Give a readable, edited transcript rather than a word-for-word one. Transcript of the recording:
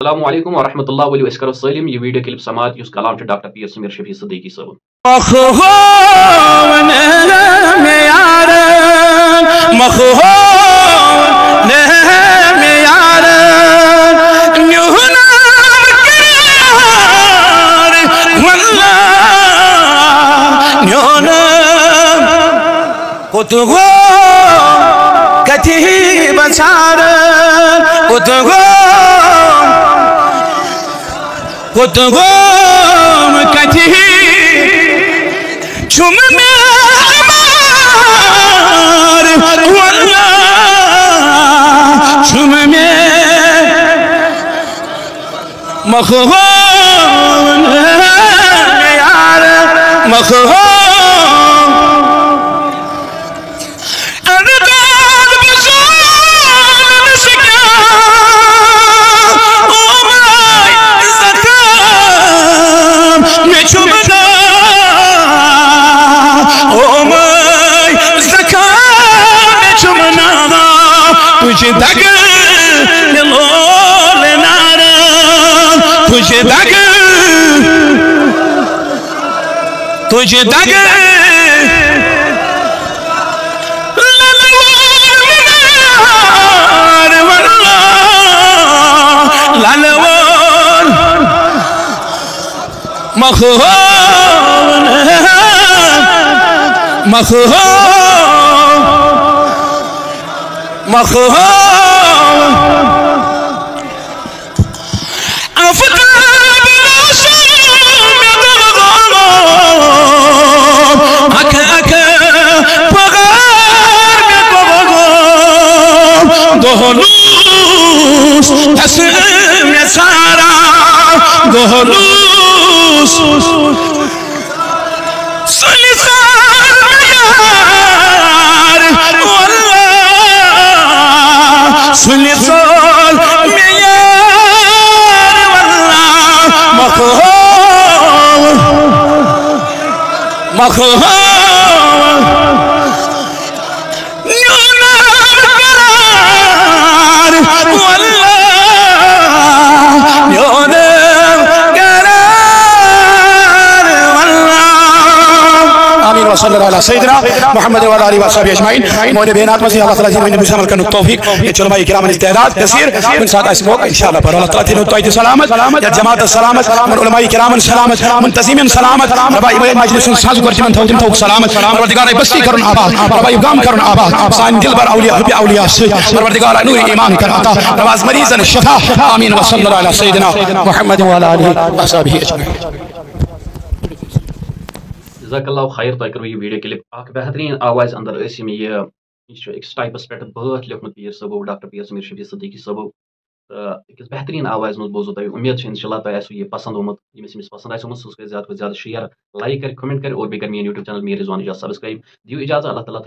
अस्सलामुअलैकुम वरहमतुल्लाहि वबरकातुहू। करो सलिम ये वीडियो क्लिप समात युस कलाम डॉक्टर पीर समीर शफी सिद्दीकी साहब Kutugum katihi chum me amar walla chum me makhum yar makhum तुझे दग लोले नारा तुझे दग लालवर मखोन सैयदना मोहम्मद व आलिहि व सहाबिहि अजमईन मोने बेनात मसी अल्लाह ताला जी ने मुसलमान करने तौफीक ये उलमाए किराम इस्तेदाद तफसीर इन साथ ऐसे मौका इंशाअल्लाह पर अल्लाह ताला तीनों तो सलामत या जमात सलामत मन उलमाए किराम सलामत मुंतजिमिन सलामत रबाई मजलिस साज करजमन थौ सलामत परवरदिगार बस्ती करन आबाद रबाई गाम करन आबाद सान दिल बर औलिया से परवरदिगार नूर ईमान कर अता नवाज मरीजन शफा आमीन व सल्लल्लाहु अला सय्यिदना मोहम्मद व आलिहि व सहाबिहि अजमईन। जज़ाकल्लाहु खैर। तह करो ये वीडियो क्लिप बेहतरीन आवाज़ अंदर यह टाइपस पे बहुत लिखमुत पीर सबो डॉक्टर पीर समीर शफी सिद्दीकी सबो तो बेहतरीन आवाज़ मज बोजो तुम उम्मीद इंशाल्लाह तुम आसो यह पसंद आमुत यमिस पसंद आसो सह ज़्यादा से ज़्यादा शेयर लाइक कर कमेंट कर और baker main YouTube channel Mir Rizwan इजाज़त सब्सक्राइब दियो इजाज़त। अल्लाह ताला